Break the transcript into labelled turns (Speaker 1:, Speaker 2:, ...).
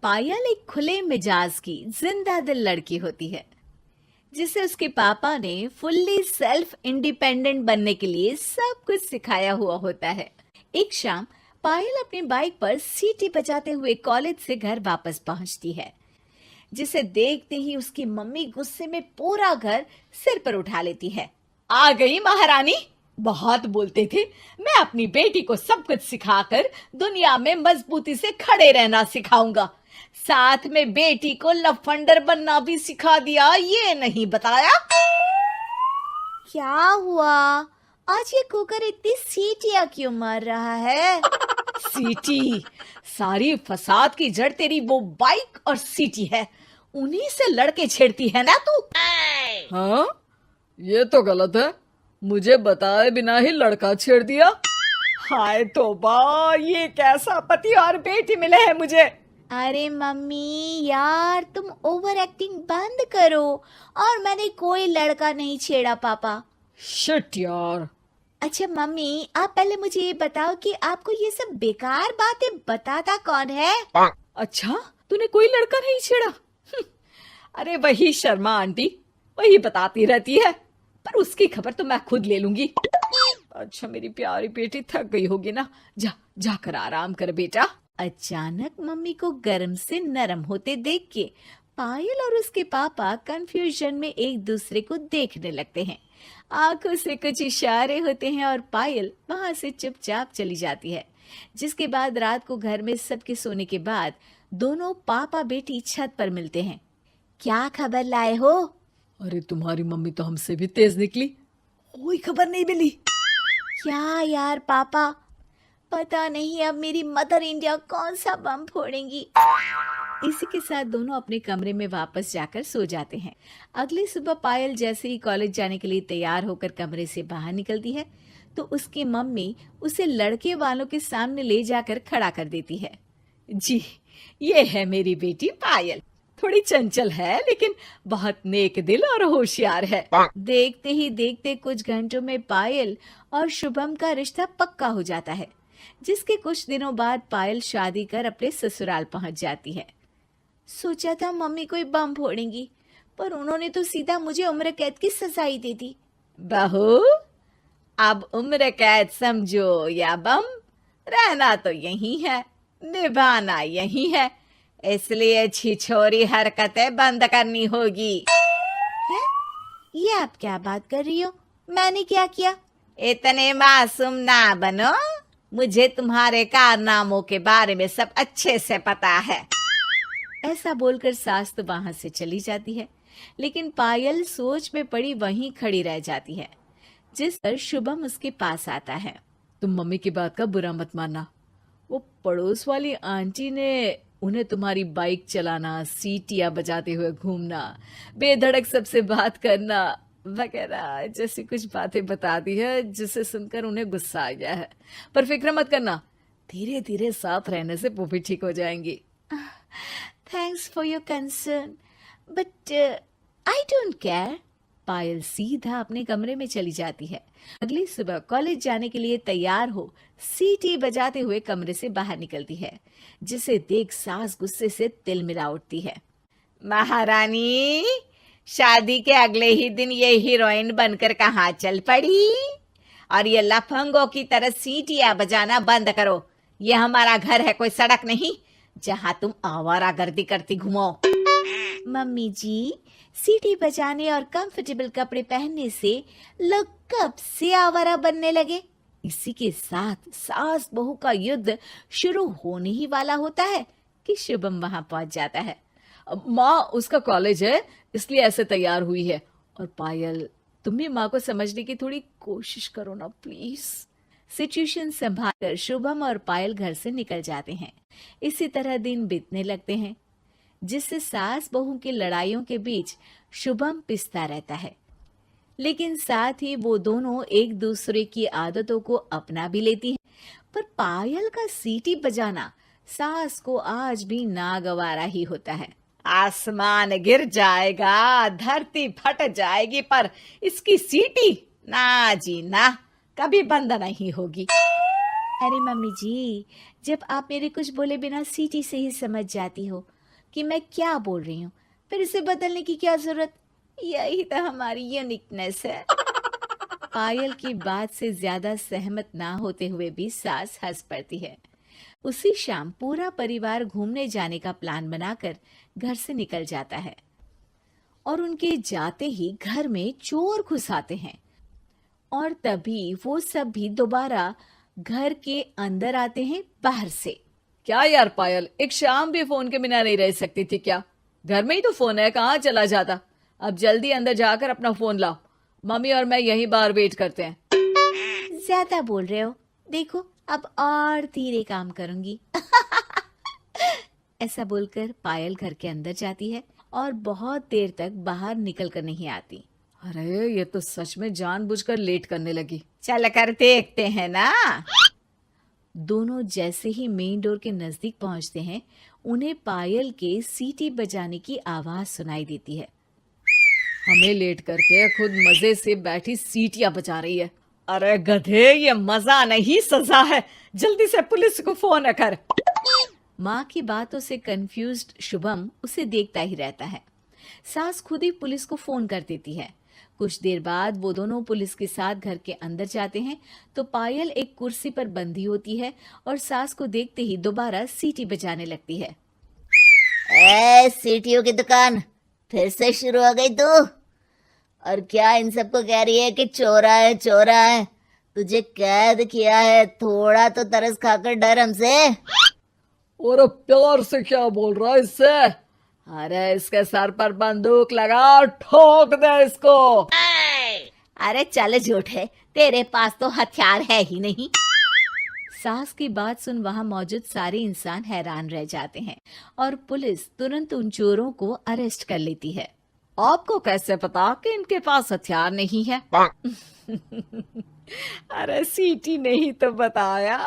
Speaker 1: पायल एक खुले मिजाज की जिंदा दिल लड़की होती है जिसे उसके पापा ने फुल्ली सेल्फ इंडिपेंडेंट बनने के लिए सब कुछ सिखाया हुआ होता है। एक शाम पायल अपनी बाइक पर सीटी बजाते हुए कॉलेज से घर वापस पहुंचती है, जिसे देखते ही उसकी मम्मी गुस्से में पूरा घर सिर पर उठा लेती है। आ गई महारानी, बहुत बोलते थे मैं अपनी बेटी को सब कुछ सिखाकर दुनिया में मजबूती से खड़े रहना सिखाऊंगा, साथ में बेटी को लफंडर बनना भी सिखा दिया, ये नहीं बताया। क्या हुआ? आज ये कुकर इतनी सीटियां क्यों मार रहा है? सीटी? सारी फसाद की जड़ तेरी वो बाइक और सीटी है, उन्हीं से लड़के छेड़ती है ना तू।
Speaker 2: हाँ, ये तो गलत है, मुझे बताए बिना ही लड़का छेड़ दिया।
Speaker 1: हाय तौबा, ये कैसा पति और बेटी मिले हैं मुझे। अरे मम्मी यार, तुम ओवर एक्टिंग बंद करो। और मैंने कोई लड़का नहीं छेड़ा पापा।
Speaker 2: शिट यार।
Speaker 1: अच्छा मम्मी, आप पहले मुझे ये बताओ कि आपको ये सब बेकार बातें बताता कौन है?
Speaker 2: अच्छा, तूने कोई लड़का नहीं छेड़ा? अरे वही शर्मा आंटी, वही बताती रहती है, पर उसकी खबर तो मैं खुद ले लूंगी। अच्छा मेरी प्यारी बेटी थक गई होगी ना, जा जाकर आराम कर बेटा।
Speaker 1: अचानक मम्मी को गर्म से नरम होते देख के पायल और उसके पापा कंफ्यूजन में एक दूसरे को देखने लगते हैं। आंखों से कुछ इशारे होते हैं और पायल वहां से चुपचाप चली जाती है। जिसके बाद रात को घर में सबके सोने के बाद दोनों पापा बेटी छत पर मिलते हैं। क्या खबर लाए हो?
Speaker 2: अरे तुम्हारी मम्मी तो हमसे भी तेज निकली, कोई खबर नहीं मिली।
Speaker 1: क्या यार पापा, पता नहीं अब मेरी मदर इंडिया कौन सा बम फोड़ेंगी। इसी के साथ दोनों अपने कमरे में वापस जाकर सो जाते हैं। अगली सुबह पायल जैसे ही कॉलेज जाने के लिए तैयार होकर कमरे से बाहर निकलती है तो उसकी मम्मी उसे लड़के वालों के सामने ले जाकर खड़ा कर देती है। जी, ये है मेरी बेटी पायल, थोड़ी चंचल है लेकिन बहुत नेक दिल और होशियार है। देखते ही देखते कुछ घंटों में पायल और शुभम का रिश्ता पक्का हो जाता है, जिसके कुछ दिनों बाद पायल शादी कर अपने ससुराल पहुंच जाती है। सोचा था मम्मी कोई बम फोड़ेंगी, पर उन्होंने तो सीधा मुझे उम्र कैद की सजा ही दे दी। बहू, अब उम्र कैद समझो या बम, रहना तो यही है, निभाना यही है, इसलिए छिछोरी हरकतें बंद करनी होगी। है? ये आप क्या बात कर रही हो? मैंने क्या किया? इतने मासूम ना बनो, मुझे तुम्हारे कारनामों के बारे में सब अच्छे से पता है। ऐसा बोलकर सास तो वहां से चली जाती है, लेकिन पायल सोच में पड़ी वहीं खड़ी रह जाती है। जिस पर शुभम उसके पास आता है।
Speaker 2: तुम मम्मी की बात का बुरा मत मानना, वो पड़ोस वाली आंटी ने उन्हें तुम्हारी बाइक चलाना, सीटियां बजाते हुए घूमना, बेधड़क सबसे बात करना वगैरह जैसी कुछ बातें बता दी है, जिसे सुनकर उन्हें गुस्सा आ गया है। पर फिक्र मत करना, धीरे धीरे साथ रहने से वो भी ठीक हो जाएंगी।
Speaker 1: Thanks for your concern, but I don't care. Payal सीधा अपने कमरे में चली जाती है। अगली सुबह कॉलेज जाने के लिए तैयार हो सीटी बजाते हुए कमरे से बाहर निकलती है, जिसे देख सास गुस्से से तिलमिला उठती है। महारानी, शादी के अगले ही दिन ये हीरोइन बनकर कहाँ चल पड़ी? और ये लफंगों की तरह सीटियां बजाना बंद करो। ये हमारा घर है, कोई सड़क नहीं जहां तुम आवारागर्दी करती घूमो। मम्मी जी, सीटी बजाने और कंफर्टेबल कपड़े पहनने से लोग कब से आवारा बनने लगे? इसी के साथ सास बहू का युद्ध शुरू होने ही वाला होता है कि शुभम वहां पहुंच जाता है।
Speaker 2: माँ, उसका कॉलेज है इसलिए ऐसे तैयार हुई है। और पायल, तुम भी माँ को समझने की थोड़ी कोशिश करो ना प्लीज।
Speaker 1: सिचुएशन संभालकर शुभम और पायल घर से निकल जाते हैं। इसी तरह दिन बीतने लगते हैं, जिससे सास बहू की लड़ाइयों के बीच शुभम पिसता रहता है, लेकिन साथ ही वो दोनों एक दूसरे की आदतों को अपना भी लेती हैं। पर पायल का सीटी बजाना सास को आज भी नागवारा ही होता है। आसमान गिर जाएगा, धरती फट जाएगी, पर इसकी सीटी ना जी ना, कभी बंद नहीं होगी। अरे मम्मी जी, जब आप मेरे कुछ बोले बिना सीटी से ही समझ जाती हो कि मैं क्या बोल रही हूँ, फिर इसे बदलने की क्या जरूरत। यही तो हमारी यूनिकनेस है। पायल की बात से ज्यादा सहमत ना होते हुए भी सास हंस पड़ती है। उसी शाम पूरा परिवार घूमने जाने का प्लान बनाकर घर से निकल जाता है और उनके जाते ही घर में चोर घुस आते हैं और तभी वो सब भी दोबारा घर के अंदर आते हैं बाहर से।
Speaker 2: क्या यार पायल, एक शाम भी फोन के बिना नहीं रह सकती थी क्या? घर में ही तो फोन है, कहाँ चला जाता? अब जल्दी अंदर जाकर अपना फोन लाओ, मम्मी और मैं यहीं बाहर वेट करते हैं।
Speaker 1: ज्यादा बोल रहे हो, देखो अब और धीरे काम करूंगी। ऐसा बोलकर पायल घर के अंदर जाती है और बहुत देर तक बाहर निकल कर नहीं आती।
Speaker 2: अरे ये तो सच में जानबूझकर लेट करने लगी।
Speaker 1: चल कर देखते हैं ना। दोनों जैसे ही मेन डोर के नजदीक पहुंचते हैं, उन्हें पायल के सीटी बजाने की आवाज सुनाई देती है।
Speaker 2: हमें लेट करके खुद मजे से बैठी सीटियां बजा रही है। अरे गधे, ये मजा नहीं सजा है, जल्दी से पुलिस को फोन कर।
Speaker 1: माँ की बातों से कंफ्यूज्ड शुभम उसे देखता ही रहता है। सास खुद ही पुलिस को फोन कर देती है। कुछ देर बाद वो दोनों पुलिस के साथ घर के अंदर जाते हैं तो पायल एक कुर्सी पर बंधी होती है और सास को देखते ही दोबारा सीटी बजाने लगती है।
Speaker 3: सीटियों की दुकान फिर से शुरू हो गई तू? और क्या इन सबको कह रही है कि चोरा है चोरा है? तुझे कैद किया है, थोड़ा तो तरस खाकर डर हमसे।
Speaker 2: और प्यार से क्या बोल रहा है इससे? अरे इसके सर पर बंदूक लगा, ठोक दे इसको।
Speaker 1: अरे चल झूठे, तेरे पास तो हथियार है ही नहीं। सास की बात सुन वहां मौजूद सारे इंसान हैरान रह जाते हैं और पुलिस तुरंत उन चोरों को अरेस्ट कर लेती है।
Speaker 2: आपको कैसे पता कि इनके पास हथियार नहीं है? अरे सीटी नहीं तो बताया।